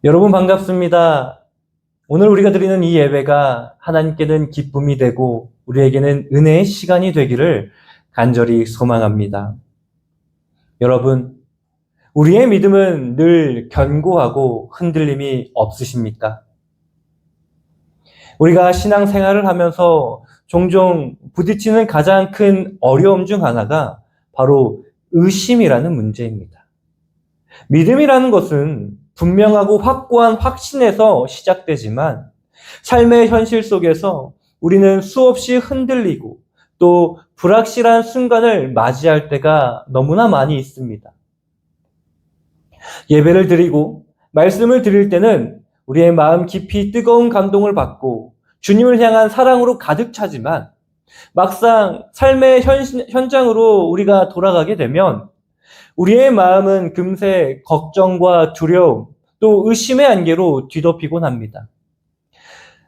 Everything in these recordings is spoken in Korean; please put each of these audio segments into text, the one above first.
여러분 반갑습니다. 오늘 우리가 드리는 이 예배가 하나님께는 기쁨이 되고 우리에게는 은혜의 시간이 되기를 간절히 소망합니다. 여러분, 우리의 믿음은 늘 견고하고 흔들림이 없으십니까? 우리가 신앙생활을 하면서 종종 부딪히는 가장 큰 어려움 중 하나가 바로 의심이라는 문제입니다. 믿음이라는 것은 분명하고 확고한 확신에서 시작되지만 삶의 현실 속에서 우리는 수없이 흔들리고 또 불확실한 순간을 맞이할 때가 너무나 많이 있습니다. 예배를 드리고 말씀을 드릴 때는 우리의 마음 깊이 뜨거운 감동을 받고 주님을 향한 사랑으로 가득 차지만 막상 삶의 현장으로 우리가 돌아가게 되면 우리의 마음은 금세 걱정과 두려움, 또 의심의 안개로 뒤덮이곤 합니다.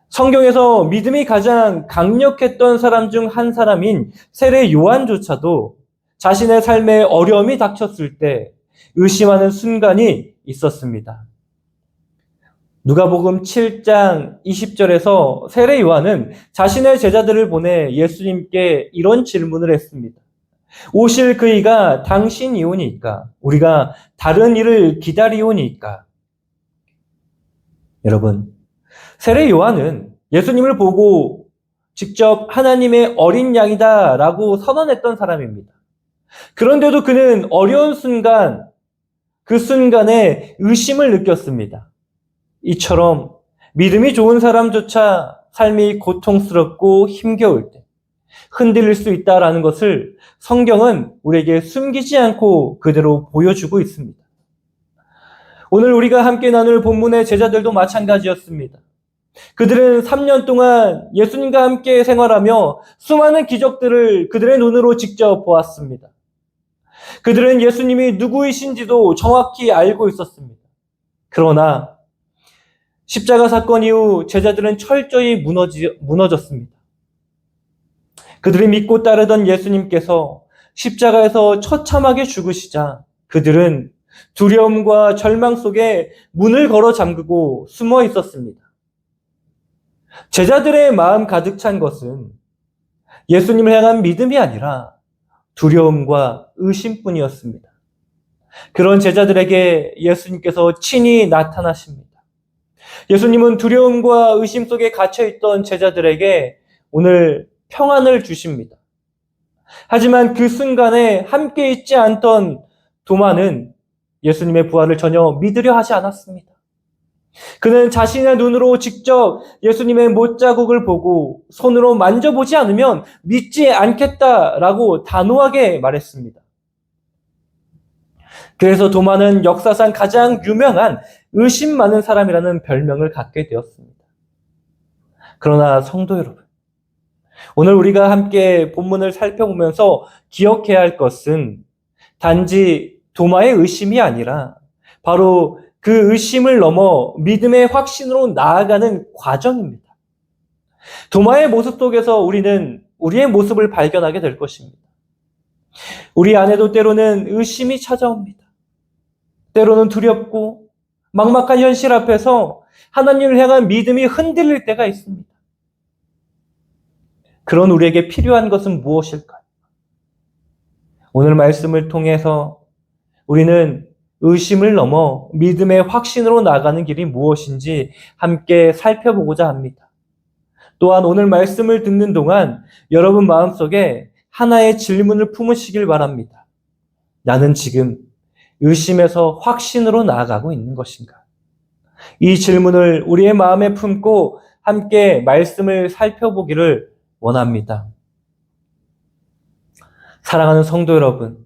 성경에서 믿음이 가장 강력했던 사람 중 한 사람인 세례 요한조차도 자신의 삶에 어려움이 닥쳤을 때 의심하는 순간이 있었습니다. 누가복음 7장 20절에서 세례 요한은 자신의 제자들을 보내 예수님께 이런 질문을 했습니다. 오실 그이가 당신이오니까 우리가 다른 일을 기다리오니까. 여러분, 세례 요한은 예수님을 보고 직접 하나님의 어린 양이다라고 선언했던 사람입니다. 그런데도 그는 어려운 순간, 그 순간에 의심을 느꼈습니다. 이처럼 믿음이 좋은 사람조차 삶이 고통스럽고 힘겨울 때 흔들릴 수 있다라는 것을 성경은 우리에게 숨기지 않고 그대로 보여주고 있습니다. 오늘 우리가 함께 나눌 본문의 제자들도 마찬가지였습니다. 그들은 3년 동안 예수님과 함께 생활하며 수많은 기적들을 그들의 눈으로 직접 보았습니다. 그들은 예수님이 누구이신지도 정확히 알고 있었습니다. 그러나 십자가 사건 이후 제자들은 철저히 무너졌습니다. 그들이 믿고 따르던 예수님께서 십자가에서 처참하게 죽으시자 그들은 두려움과 절망 속에 문을 걸어 잠그고 숨어 있었습니다. 제자들의 마음 가득 찬 것은 예수님을 향한 믿음이 아니라 두려움과 의심뿐이었습니다. 그런 제자들에게 예수님께서 친히 나타나십니다. 예수님은 두려움과 의심 속에 갇혀있던 제자들에게 오늘 평안을 주십니다. 하지만 그 순간에 함께 있지 않던 도마는 예수님의 부활을 전혀 믿으려 하지 않았습니다. 그는 자신의 눈으로 직접 예수님의 못자국을 보고 손으로 만져보지 않으면 믿지 않겠다라고 단호하게 말했습니다. 그래서 도마는 역사상 가장 유명한 의심 많은 사람이라는 별명을 갖게 되었습니다. 그러나 성도 여러분, 오늘 우리가 함께 본문을 살펴보면서 기억해야 할 것은 단지 도마의 의심이 아니라 바로 그 의심을 넘어 믿음의 확신으로 나아가는 과정입니다. 도마의 모습 속에서 우리는 우리의 모습을 발견하게 될 것입니다. 우리 안에도 때로는 의심이 찾아옵니다. 때로는 두렵고 막막한 현실 앞에서 하나님을 향한 믿음이 흔들릴 때가 있습니다. 그런 우리에게 필요한 것은 무엇일까요? 오늘 말씀을 통해서 우리는 의심을 넘어 믿음의 확신으로 나가는 길이 무엇인지 함께 살펴보고자 합니다. 또한 오늘 말씀을 듣는 동안 여러분 마음속에 하나의 질문을 품으시길 바랍니다. 나는 지금 의심에서 확신으로 나아가고 있는 것인가? 이 질문을 우리의 마음에 품고 함께 말씀을 살펴보기를 원합니다. 사랑하는 성도 여러분,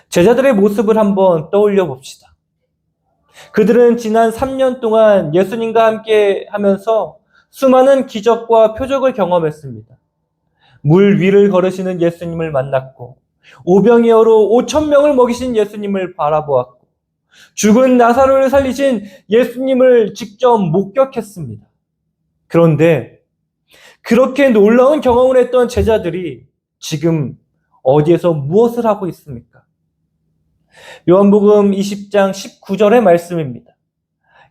제자들의 모습을 한번 떠올려 봅시다. 그들은 지난 3년 동안 예수님과 함께 하면서 수많은 기적과 표적을 경험했습니다. 물 위를 걸으시는 예수님을 만났고 오병이어로 5천 명을 먹이신 예수님을 바라보았고 죽은 나사로를 살리신 예수님을 직접 목격했습니다. 그런데 그렇게 놀라운 경험을 했던 제자들이 지금 어디에서 무엇을 하고 있습니까? 요한복음 20장 19절의 말씀입니다.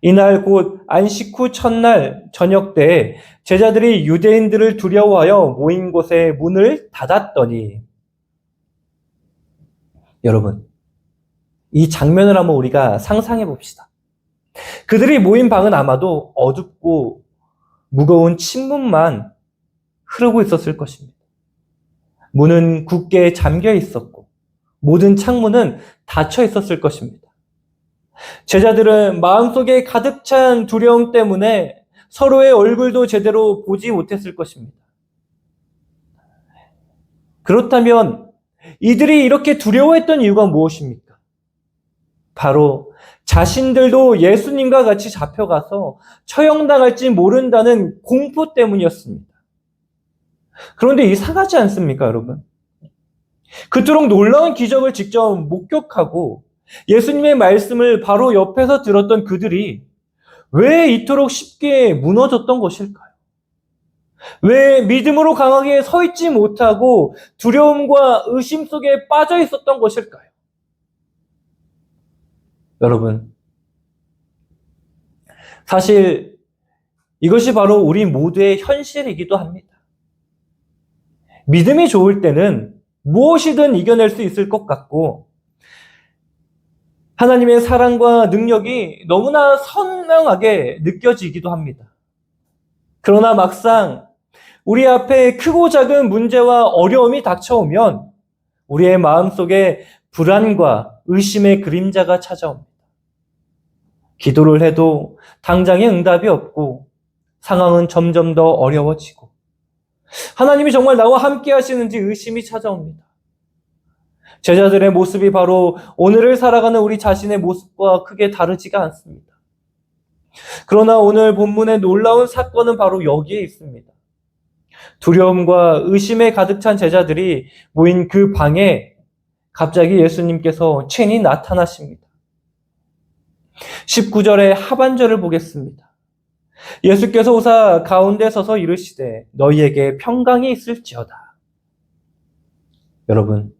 이날 곧 안식 후 첫날 저녁 때에 제자들이 유대인들을 두려워하여 모인 곳에 문을 닫았더니, 여러분, 이 장면을 한번 우리가 상상해 봅시다. 그들이 모인 방은 아마도 어둡고 무거운 침문만 흐르고 있었을 것입니다. 문은 굳게 잠겨 있었고 모든 창문은 닫혀 있었을 것입니다. 제자들은 마음속에 가득 찬 두려움 때문에 서로의 얼굴도 제대로 보지 못했을 것입니다. 그렇다면 이들이 이렇게 두려워했던 이유가 무엇입니까? 바로 자신들도 예수님과 같이 잡혀가서 처형당할지 모른다는 공포 때문이었습니다. 그런데 이상하지 않습니까, 여러분? 그토록 놀라운 기적을 직접 목격하고 예수님의 말씀을 바로 옆에서 들었던 그들이 왜 이토록 쉽게 무너졌던 것일까요? 왜 믿음으로 강하게 서 있지 못하고 두려움과 의심 속에 빠져 있었던 것일까요? 여러분, 사실 이것이 바로 우리 모두의 현실이기도 합니다. 믿음이 좋을 때는 무엇이든 이겨낼 수 있을 것 같고 하나님의 사랑과 능력이 너무나 선명하게 느껴지기도 합니다. 그러나 막상 우리 앞에 크고 작은 문제와 어려움이 닥쳐오면 우리의 마음속에 불안과 의심의 그림자가 찾아옵니다. 기도를 해도 당장의 응답이 없고 상황은 점점 더 어려워지고 하나님이 정말 나와 함께 하시는지 의심이 찾아옵니다. 제자들의 모습이 바로 오늘을 살아가는 우리 자신의 모습과 크게 다르지가 않습니다. 그러나 오늘 본문의 놀라운 사건은 바로 여기에 있습니다. 두려움과 의심에 가득 찬 제자들이 모인 그 방에 갑자기 예수님께서 친히 나타나십니다. 19절의 하반절을 보겠습니다. 예수께서 오사 가운데 서서 이르시되 너희에게 평강이 있을지어다. 여러분,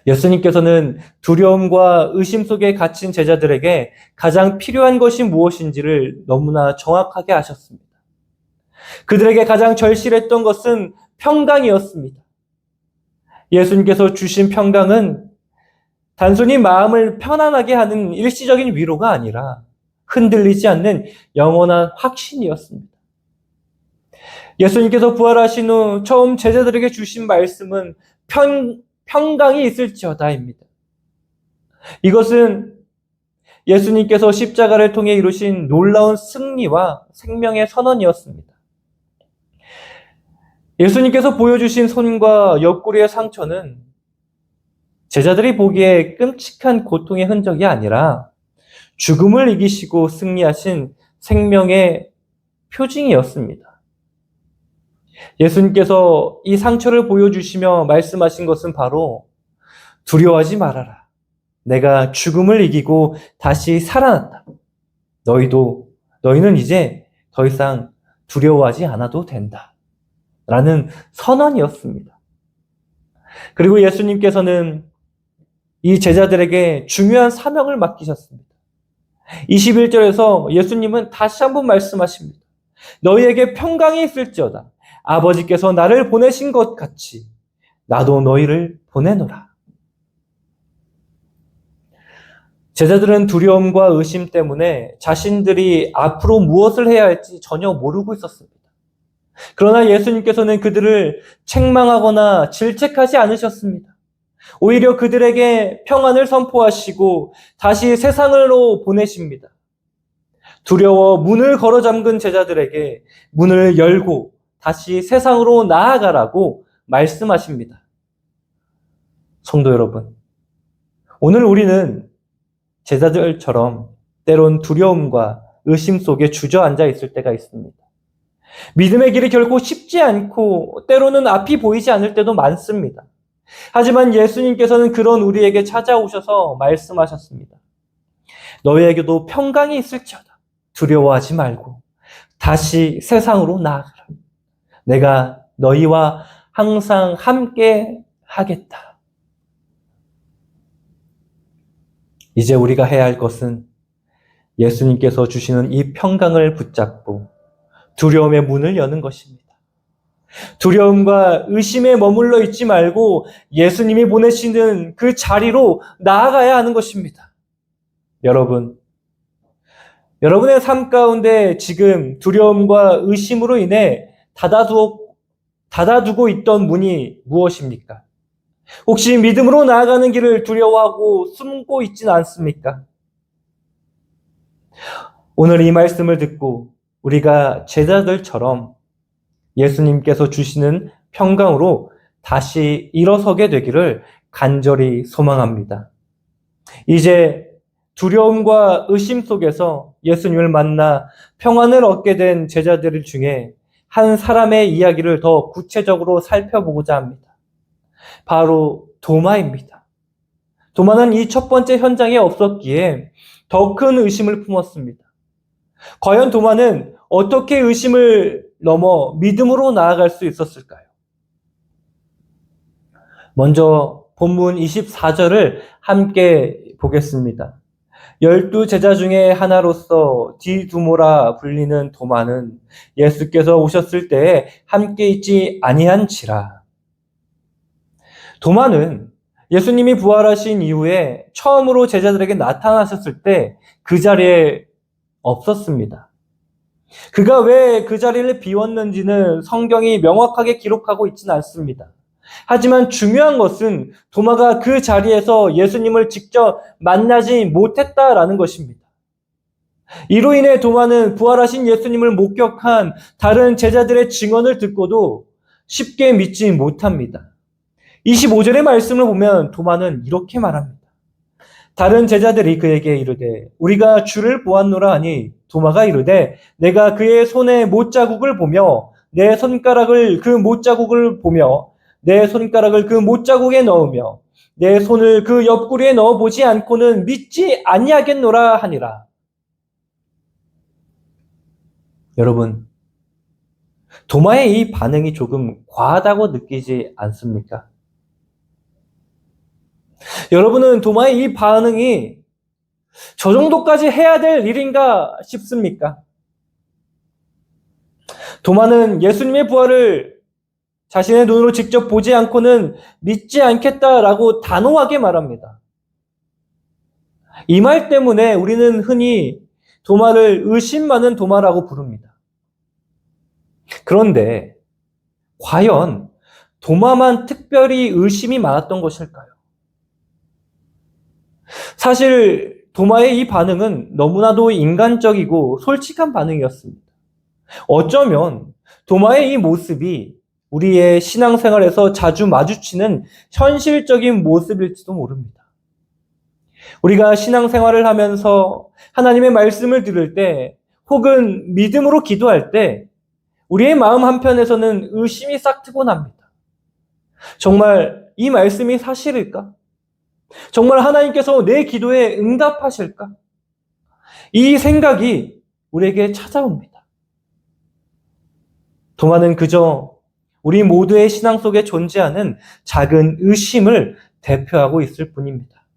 예수님께서는 두려움과 의심 속에 갇힌 제자들에게 가장 필요한 것이 무엇인지를 너무나 정확하게 아셨습니다. 그들에게 가장 절실했던 것은 평강이었습니다. 예수님께서 주신 평강은 단순히 마음을 편안하게 하는 일시적인 위로가 아니라 흔들리지 않는 영원한 확신이었습니다. 예수님께서 부활하신 후 처음 제자들에게 주신 말씀은 평강이 있을지어다입니다. 이것은 예수님께서 십자가를 통해 이루신 놀라운 승리와 생명의 선언이었습니다. 예수님께서 보여주신 손과 옆구리의 상처는 제자들이 보기에 끔찍한 고통의 흔적이 아니라 죽음을 이기시고 승리하신 생명의 표징이었습니다. 예수님께서 이 상처를 보여주시며 말씀하신 것은 바로 두려워하지 말아라. 내가 죽음을 이기고 다시 살아났다. 너희는 이제 더 이상 두려워하지 않아도 된다. 라는 선언이었습니다. 그리고 예수님께서는 이 제자들에게 중요한 사명을 맡기셨습니다. 21절에서 예수님은 다시 한번 말씀하십니다. 너희에게 평강이 있을지어다. 아버지께서 나를 보내신 것 같이 나도 너희를 보내노라. 제자들은 두려움과 의심 때문에 자신들이 앞으로 무엇을 해야 할지 전혀 모르고 있었습니다. 그러나 예수님께서는 그들을 책망하거나 질책하지 않으셨습니다. 오히려 그들에게 평안을 선포하시고 다시 세상으로 보내십니다. 두려워 문을 걸어 잠근 제자들에게 문을 열고 다시 세상으로 나아가라고 말씀하십니다. 성도 여러분, 오늘 우리는 제자들처럼 때론 두려움과 의심 속에 주저앉아 있을 때가 있습니다. 믿음의 길이 결코 쉽지 않고 때로는 앞이 보이지 않을 때도 많습니다. 하지만 예수님께서는 그런 우리에게 찾아오셔서 말씀하셨습니다. 너희에게도 평강이 있을지어다. 두려워하지 말고 다시 세상으로 나아가라. 내가 너희와 항상 함께 하겠다. 이제 우리가 해야 할 것은 예수님께서 주시는 이 평강을 붙잡고 두려움의 문을 여는 것입니다. 두려움과 의심에 머물러 있지 말고 예수님이 보내시는 그 자리로 나아가야 하는 것입니다. 여러분의 삶 가운데 지금 두려움과 의심으로 인해 닫아두고 있던 문이 무엇입니까? 혹시 믿음으로 나아가는 길을 두려워하고 숨고 있지는 않습니까? 오늘 이 말씀을 듣고 우리가 제자들처럼 예수님께서 주시는 평강으로 다시 일어서게 되기를 간절히 소망합니다. 이제 두려움과 의심 속에서 예수님을 만나 평안을 얻게 된 제자들 중에 한 사람의 이야기를 더 구체적으로 살펴보고자 합니다. 바로 도마입니다. 도마는 이 첫 번째 현장에 없었기에 더 큰 의심을 품었습니다. 과연 도마는 어떻게 의심을 넘어 믿음으로 나아갈 수 있었을까요? 먼저 본문 24절을 함께 보겠습니다. 12 제자 중에 하나로서 디두모라 불리는 도마는 예수께서 오셨을 때에 함께 있지 아니한지라. 도마는 예수님이 부활하신 이후에 처음으로 제자들에게 나타나셨을 때 그 자리에 없었습니다. 그가 왜 그 자리를 비웠는지는 성경이 명확하게 기록하고 있지는 않습니다. 하지만 중요한 것은 도마가 그 자리에서 예수님을 직접 만나지 못했다라는 것입니다. 이로 인해 도마는 부활하신 예수님을 목격한 다른 제자들의 증언을 듣고도 쉽게 믿지 못합니다. 25절의 말씀을 보면 도마는 이렇게 말합니다. 다른 제자들이 그에게 이르되 우리가 주를 보았노라 하니 도마가 이르되 내가 그의 손에 못자국을 보며 내 손가락을 그 못자국을 보며 내 손가락을 그 못자국에 넣으며 내 손을 그 옆구리에 넣어보지 않고는 믿지 아니하겠노라 하니라. 여러분, 도마의 이 반응이 조금 과하다고 느끼지 않습니까? 여러분은 도마의 이 반응이 저 정도까지 해야 될 일인가 싶습니까? 도마는 예수님의 부활을 자신의 눈으로 직접 보지 않고는 믿지 않겠다라고 단호하게 말합니다. 이 말 때문에 우리는 흔히 도마를 의심 많은 도마라고 부릅니다. 그런데 과연 도마만 특별히 의심이 많았던 것일까요? 사실 도마의 이 반응은 너무나도 인간적이고 솔직한 반응이었습니다. 어쩌면 도마의 이 모습이 우리의 신앙생활에서 자주 마주치는 현실적인 모습일지도 모릅니다. 우리가 신앙생활을 하면서 하나님의 말씀을 들을 때 혹은 믿음으로 기도할 때 우리의 마음 한편에서는 의심이 싹트곤 합니다. 정말 이 말씀이 사실일까? 정말 하나님께서 내 기도에 응답하실까? 이 생각이 우리에게 찾아옵니다. 도마는 그저 우리 모두의 신앙 속에 존재하는 작은 의심을 대표하고 있을 뿐입니다.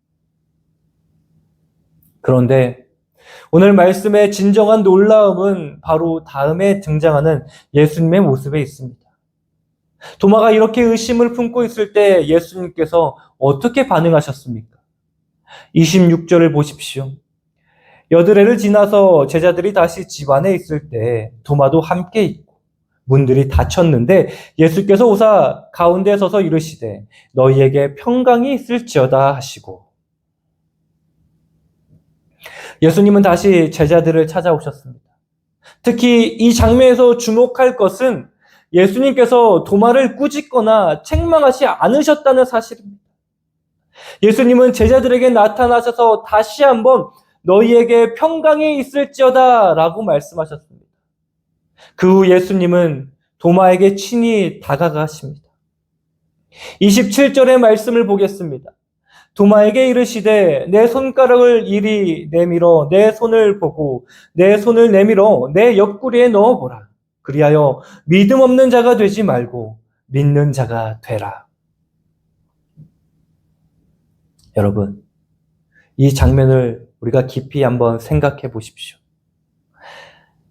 그런데 오늘 말씀의 진정한 놀라움은 바로 다음에 등장하는 예수님의 모습에 있습니다. 도마가 이렇게 의심을 품고 있을 때 예수님께서 어떻게 반응하셨습니까? 26절을 보십시오. 여드레를 지나서 제자들이 다시 집 안에 있을 때 도마도 함께 있고 문들이 닫혔는데 예수께서 오사 가운데 서서 이르시되 너희에게 평강이 있을지어다 하시고 예수님은 다시 제자들을 찾아오셨습니다. 특히 이 장면에서 주목할 것은 예수님께서 도마를 꾸짖거나 책망하지 않으셨다는 사실입니다. 예수님은 제자들에게 나타나셔서 다시 한번 너희에게 평강이 있을지어다 라고 말씀하셨습니다. 그 후 예수님은 도마에게 친히 다가가십니다. 27절의 말씀을 보겠습니다. 도마에게 이르시되 내 손가락을 이리 내밀어 내 손을 보고 내 손을 내밀어 내 옆구리에 넣어보라. 그리하여 믿음 없는 자가 되지 말고 믿는 자가 되라. 여러분, 이 장면을 우리가 깊이 한번 생각해 보십시오.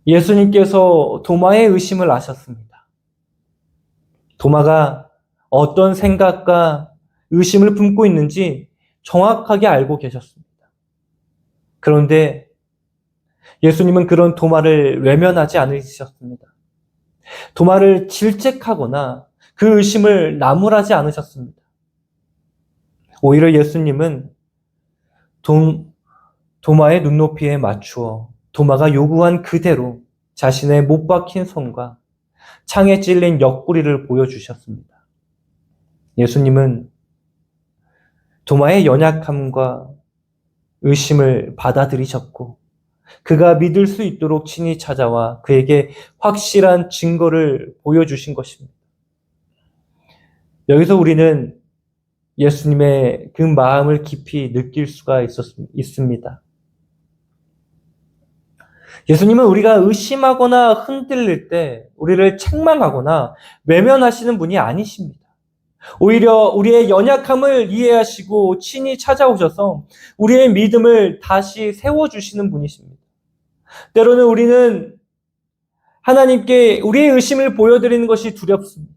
예수님께서 도마의 의심을 아셨습니다. 도마가 어떤 생각과 의심을 품고 있는지 정확하게 알고 계셨습니다. 그런데 예수님은 그런 도마를 외면하지 않으셨습니다. 도마를 질책하거나 그 의심을 나무라지 않으셨습니다. 오히려 예수님은 도마의 눈높이에 맞추어 도마가 요구한 그대로 자신의 못 박힌 손과 창에 찔린 옆구리를 보여주셨습니다. 예수님은 도마의 연약함과 의심을 받아들이셨고 그가 믿을 수 있도록 친히 찾아와 그에게 확실한 증거를 보여주신 것입니다. 여기서 우리는 예수님의 그 마음을 깊이 느낄 수가 있습니다. 예수님은 우리가 의심하거나 흔들릴 때 우리를 책망하거나 외면하시는 분이 아니십니다. 오히려 우리의 연약함을 이해하시고 친히 찾아오셔서 우리의 믿음을 다시 세워주시는 분이십니다. 때로는 우리는 하나님께 우리의 의심을 보여드리는 것이 두렵습니다.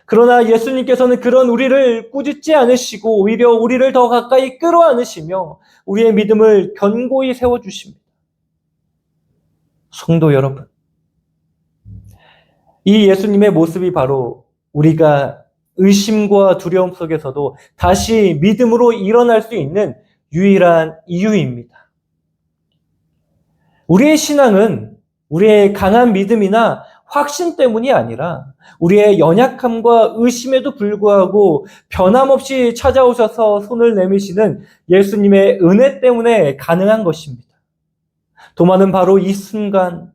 그러나 예수님께서는 그런 우리를 꾸짖지 않으시고 오히려 우리를 더 가까이 끌어안으시며 우리의 믿음을 견고히 세워주십니다. 성도 여러분, 이 예수님의 모습이 바로 우리가 의심과 두려움 속에서도 다시 믿음으로 일어날 수 있는 유일한 이유입니다. 우리의 신앙은 우리의 강한 믿음이나 확신 때문이 아니라 우리의 연약함과 의심에도 불구하고 변함없이 찾아오셔서 손을 내미시는 예수님의 은혜 때문에 가능한 것입니다. 도마는 바로 이 순간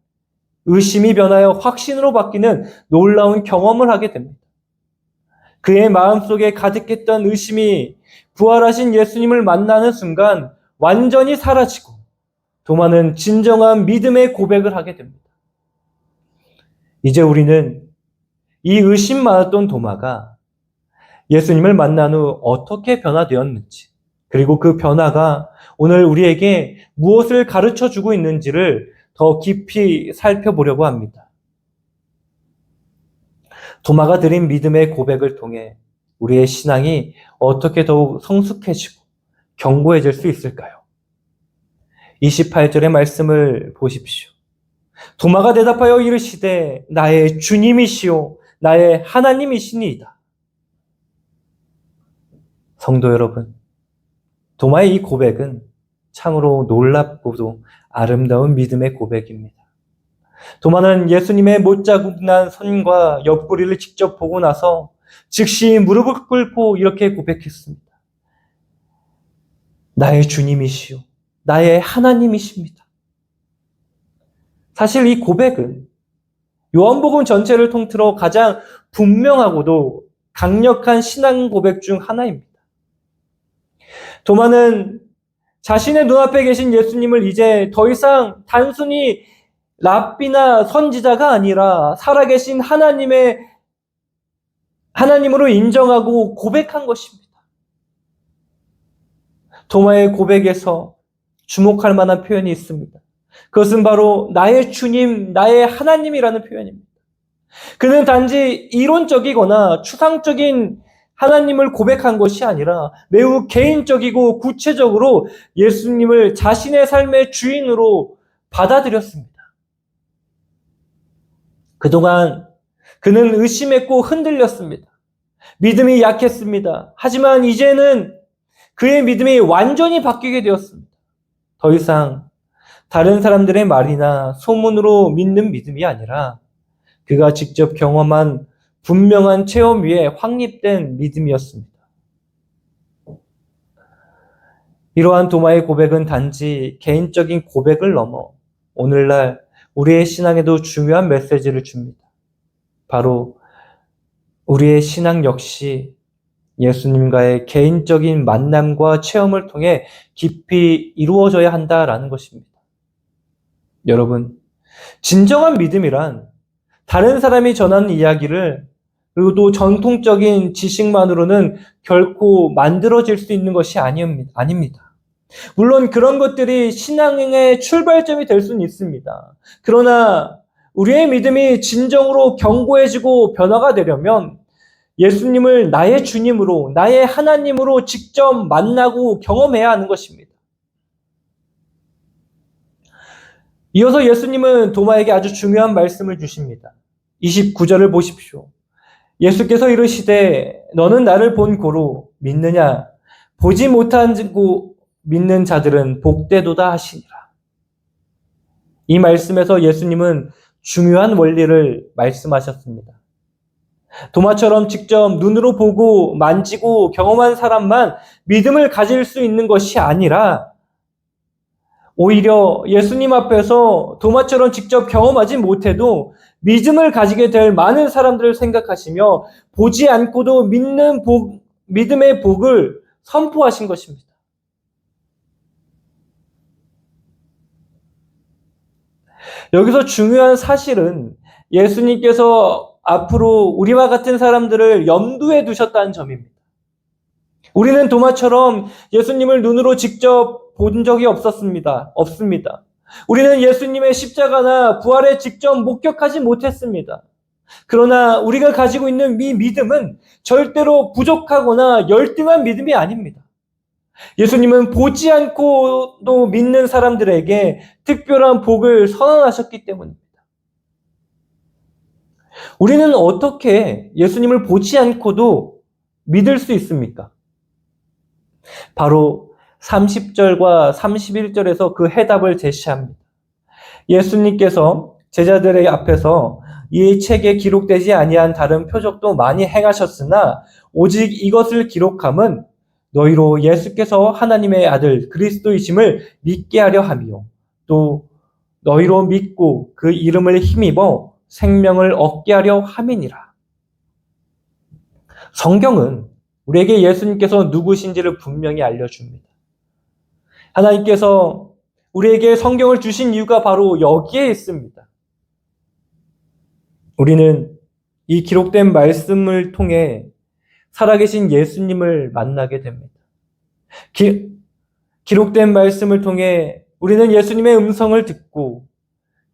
의심이 변하여 확신으로 바뀌는 놀라운 경험을 하게 됩니다. 그의 마음속에 가득했던 의심이 부활하신 예수님을 만나는 순간 완전히 사라지고 도마는 진정한 믿음의 고백을 하게 됩니다. 이제 우리는 이 의심 많았던 도마가 예수님을 만난 후 어떻게 변화되었는지, 그리고 그 변화가 오늘 우리에게 무엇을 가르쳐 주고 있는지를 더 깊이 살펴보려고 합니다. 도마가 드린 믿음의 고백을 통해 우리의 신앙이 어떻게 더욱 성숙해지고 견고해질 수 있을까요? 28절의 말씀을 보십시오. 도마가 대답하여 이르시되 나의 주님이시오 나의 하나님이시니이다. 성도 여러분, 도마의 이 고백은 참으로 놀랍고도 아름다운 믿음의 고백입니다. 도마는 예수님의 못자국난 손과 옆구리를 직접 보고 나서 즉시 무릎을 꿇고 이렇게 고백했습니다. 나의 주님이시오 나의 하나님이십니다. 사실 이 고백은 요한복음 전체를 통틀어 가장 분명하고도 강력한 신앙 고백 중 하나입니다. 도마는 자신의 눈앞에 계신 예수님을 이제 더 이상 단순히 랍비나 선지자가 아니라 살아계신 하나님으로 인정하고 고백한 것입니다. 도마의 고백에서 주목할 만한 표현이 있습니다. 그것은 바로 나의 주님, 나의 하나님이라는 표현입니다. 그는 단지 이론적이거나 추상적인 하나님을 고백한 것이 아니라 매우 개인적이고 구체적으로 예수님을 자신의 삶의 주인으로 받아들였습니다. 그동안 그는 의심했고 흔들렸습니다. 믿음이 약했습니다. 하지만 이제는 그의 믿음이 완전히 바뀌게 되었습니다. 더 이상 다른 사람들의 말이나 소문으로 믿는 믿음이 아니라 그가 직접 경험한 분명한 체험 위에 확립된 믿음이었습니다. 이러한 도마의 고백은 단지 개인적인 고백을 넘어 오늘날 우리의 신앙에도 중요한 메시지를 줍니다. 바로 우리의 신앙 역시 예수님과의 개인적인 만남과 체험을 통해 깊이 이루어져야 한다라는 것입니다. 여러분, 진정한 믿음이란 다른 사람이 전하는 이야기를 그리고 또 전통적인 지식만으로는 결코 만들어질 수 있는 것이 아닙니다. 물론 그런 것들이 신앙의 출발점이 될 수는 있습니다. 그러나 우리의 믿음이 진정으로 견고해지고 변화가 되려면 예수님을 나의 주님으로, 나의 하나님으로 직접 만나고 경험해야 하는 것입니다. 이어서 예수님은 도마에게 아주 중요한 말씀을 주십니다. 29절을 보십시오. 예수께서 이르시되 너는 나를 본 고로 믿느냐? 보지 못하고 믿는 자들은 복되도다 하시니라. 이 말씀에서 예수님은 중요한 원리를 말씀하셨습니다. 도마처럼 직접 눈으로 보고 만지고 경험한 사람만 믿음을 가질 수 있는 것이 아니라 오히려 예수님 앞에서 도마처럼 직접 경험하지 못해도 믿음을 가지게 될 많은 사람들을 생각하시며 보지 않고도 믿는 믿음의 복을 선포하신 것입니다. 여기서 중요한 사실은 예수님께서 앞으로 우리와 같은 사람들을 염두에 두셨다는 점입니다. 우리는 도마처럼 예수님을 눈으로 직접 본 적이 없습니다. 우리는 예수님의 십자가나 부활에 직접 목격하지 못했습니다. 그러나 우리가 가지고 있는 이 믿음은 절대로 부족하거나 열등한 믿음이 아닙니다. 예수님은 보지 않고도 믿는 사람들에게 특별한 복을 선언하셨기 때문입니다. 우리는 어떻게 예수님을 보지 않고도 믿을 수 있습니까? 바로 30절과 31절에서 그 해답을 제시합니다. 예수님께서 제자들의 앞에서 이 책에 기록되지 아니한 다른 표적도 많이 행하셨으나 오직 이것을 기록함은 너희로 예수께서 하나님의 아들 그리스도이심을 믿게 하려 함이요 또 너희로 믿고 그 이름을 힘입어 생명을 얻게 하려 함이니라. 성경은 우리에게 예수님께서 누구신지를 분명히 알려줍니다. 하나님께서 우리에게 성경을 주신 이유가 바로 여기에 있습니다. 우리는 이 기록된 말씀을 통해 살아계신 예수님을 만나게 됩니다. 기록된 말씀을 통해 우리는 예수님의 음성을 듣고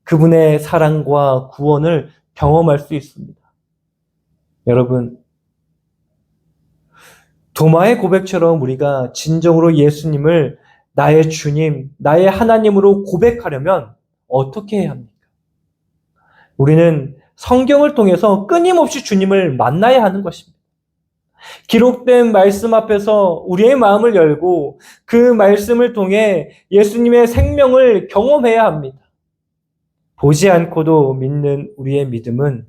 그분의 사랑과 구원을 경험할 수 있습니다. 여러분, 도마의 고백처럼 우리가 진정으로 예수님을 나의 주님, 나의 하나님으로 고백하려면 어떻게 해야 합니까? 우리는 성경을 통해서 끊임없이 주님을 만나야 하는 것입니다. 기록된 말씀 앞에서 우리의 마음을 열고 그 말씀을 통해 예수님의 생명을 경험해야 합니다. 보지 않고도 믿는 우리의 믿음은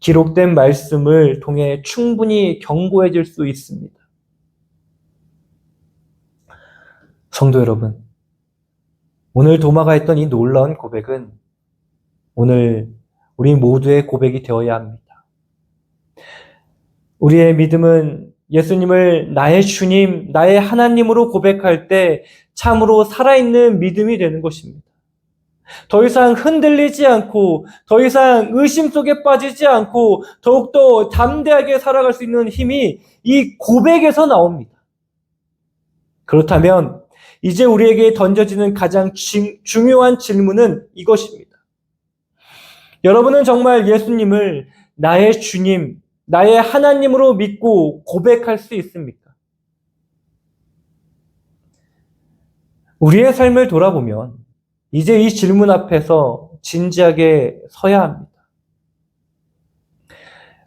기록된 말씀을 통해 충분히 견고해질 수 있습니다. 성도 여러분, 오늘 도마가 했던 이 놀라운 고백은 오늘 우리 모두의 고백이 되어야 합니다. 우리의 믿음은 예수님을 나의 주님, 나의 하나님으로 고백할 때 참으로 살아있는 믿음이 되는 것입니다. 더 이상 흔들리지 않고, 더 이상 의심 속에 빠지지 않고, 더욱더 담대하게 살아갈 수 있는 힘이 이 고백에서 나옵니다. 그렇다면 이제 우리에게 던져지는 가장 중요한 질문은 이것입니다. 여러분은 정말 예수님을 나의 주님, 나의 하나님으로 믿고 고백할 수 있습니까? 우리의 삶을 돌아보면 이제 이 질문 앞에서 진지하게 서야 합니다.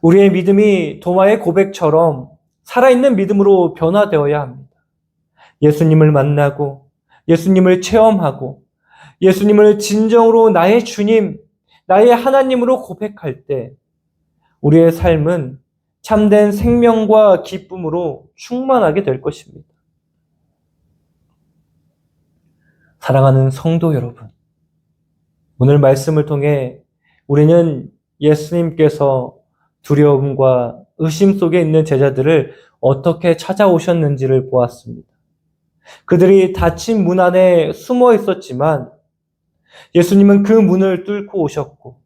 우리의 믿음이 도마의 고백처럼 살아있는 믿음으로 변화되어야 합니다. 예수님을 만나고 예수님을 체험하고 예수님을 진정으로 나의 주님, 나의 하나님으로 고백할 때 우리의 삶은 참된 생명과 기쁨으로 충만하게 될 것입니다. 사랑하는 성도 여러분, 오늘 말씀을 통해 우리는 예수님께서 두려움과 의심 속에 있는 제자들을 어떻게 찾아오셨는지를 보았습니다. 그들이 닫힌 문 안에 숨어 있었지만 예수님은 그 문을 뚫고 오셨고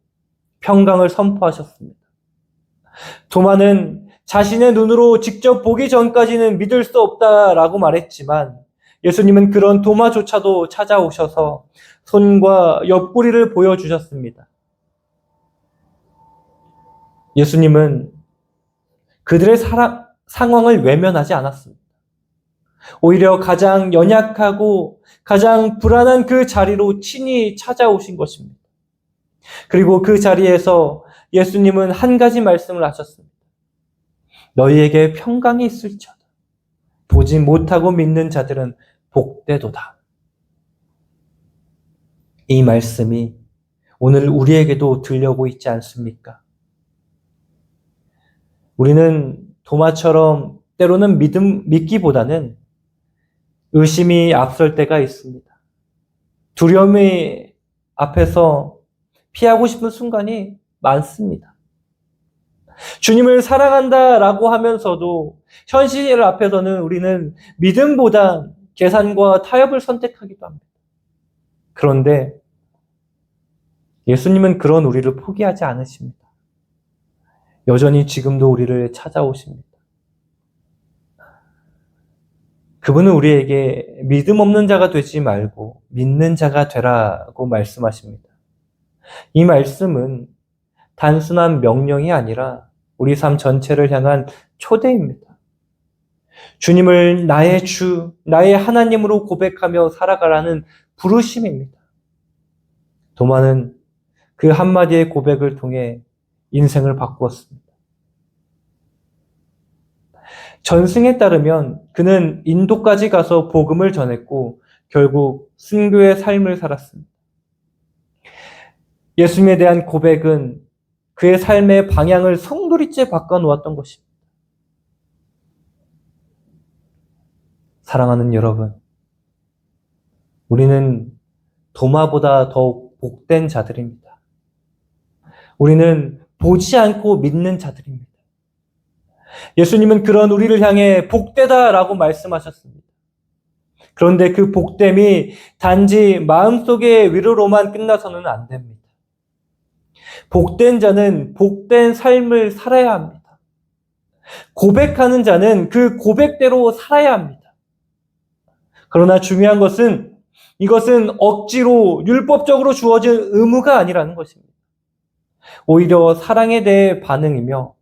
평강을 선포하셨습니다. 도마는 자신의 눈으로 직접 보기 전까지는 믿을 수 없다라고 말했지만 예수님은 그런 도마조차도 찾아오셔서 손과 옆구리를 보여주셨습니다. 예수님은 그들의 상황을 외면하지 않았습니다. 오히려 가장 연약하고 가장 불안한 그 자리로 친히 찾아오신 것입니다. 그리고 그 자리에서 예수님은 한 가지 말씀을 하셨습니다. 너희에게 평강이 있을지어다. 보지 못하고 믿는 자들은 복되도다. 이 말씀이 오늘 우리에게도 들려오고 있지 않습니까? 우리는 도마처럼 때로는 믿기보다는 의심이 앞설 때가 있습니다. 두려움이 앞에서 피하고 싶은 순간이 많습니다. 주님을 사랑한다라고 하면서도 현실 앞에서는 우리는 믿음보다 계산과 타협을 선택하기도 합니다. 그런데 예수님은 그런 우리를 포기하지 않으십니다. 여전히 지금도 우리를 찾아오십니다. 그분은 우리에게 믿음 없는 자가 되지 말고 믿는 자가 되라고 말씀하십니다. 이 말씀은 단순한 명령이 아니라 우리 삶 전체를 향한 초대입니다. 주님을 나의 주, 나의 하나님으로 고백하며 살아가라는 부르심입니다. 도마는 그 한마디의 고백을 통해 인생을 바꾸었습니다. 전승에 따르면 그는 인도까지 가서 복음을 전했고 결국 순교의 삶을 살았습니다. 예수님에 대한 고백은 그의 삶의 방향을 송두리째 바꿔놓았던 것입니다. 사랑하는 여러분, 우리는 도마보다 더욱 복된 자들입니다. 우리는 보지 않고 믿는 자들입니다. 예수님은 그런 우리를 향해 복되다라고 말씀하셨습니다. 그런데 그 복됨이 단지 마음속의 위로로만 끝나서는 안 됩니다. 복된 자는 복된 삶을 살아야 합니다. 고백하는 자는 그 고백대로 살아야 합니다. 그러나 중요한 것은 이것은 억지로 율법적으로 주어진 의무가 아니라는 것입니다. 오히려 사랑에 대해 반응이며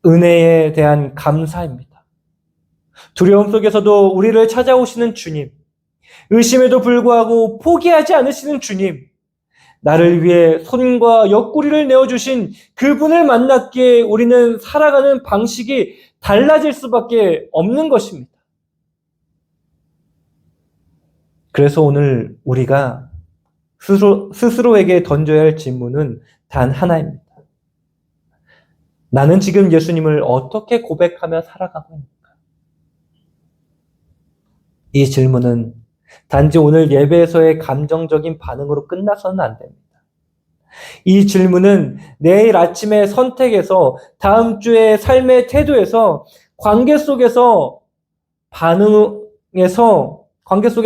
은혜에 대한 감사입니다. 두려움 속에서도 우리를 찾아오시는 주님, 의심에도 불구하고 포기하지 않으시는 주님, 나를 위해 손과 옆구리를 내어주신 그분을 만났기에 우리는 살아가는 방식이 달라질 수밖에 없는 것입니다. 그래서 오늘 우리가 스스로에게 던져야 할 질문은 단 하나입니다. 나는 지금 예수님을 어떻게 고백하며 살아가고 있는가? 이 질문은 단지 오늘 예배에서의 감정적인 반응으로 끝나서는 안 됩니다. 이 질문은 내일 아침의 선택에서 다음 주의 삶의 태도에서 관계 속의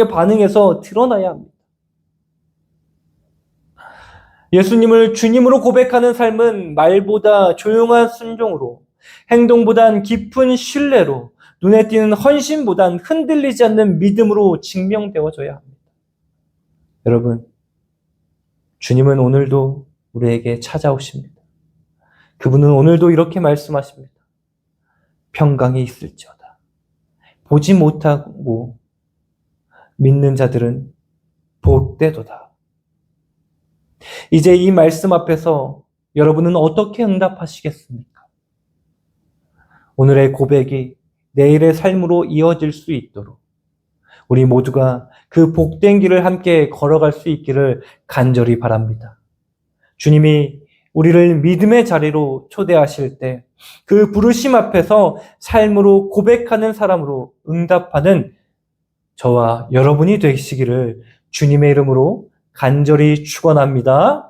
반응에서 드러나야 합니다. 예수님을 주님으로 고백하는 삶은 말보다 조용한 순종으로, 행동보단 깊은 신뢰로, 눈에 띄는 헌신보단 흔들리지 않는 믿음으로 증명되어져야 합니다. 여러분, 주님은 오늘도 우리에게 찾아오십니다. 그분은 오늘도 이렇게 말씀하십니다. 평강이 있을지어다. 보지 못하고 믿는 자들은 복되도다. 이제 이 말씀 앞에서 여러분은 어떻게 응답하시겠습니까? 오늘의 고백이 내일의 삶으로 이어질 수 있도록 우리 모두가 그 복된 길을 함께 걸어갈 수 있기를 간절히 바랍니다. 주님이 우리를 믿음의 자리로 초대하실 때 그 부르심 앞에서 삶으로 고백하는 사람으로 응답하는 저와 여러분이 되시기를 주님의 이름으로 간절히 축원합니다.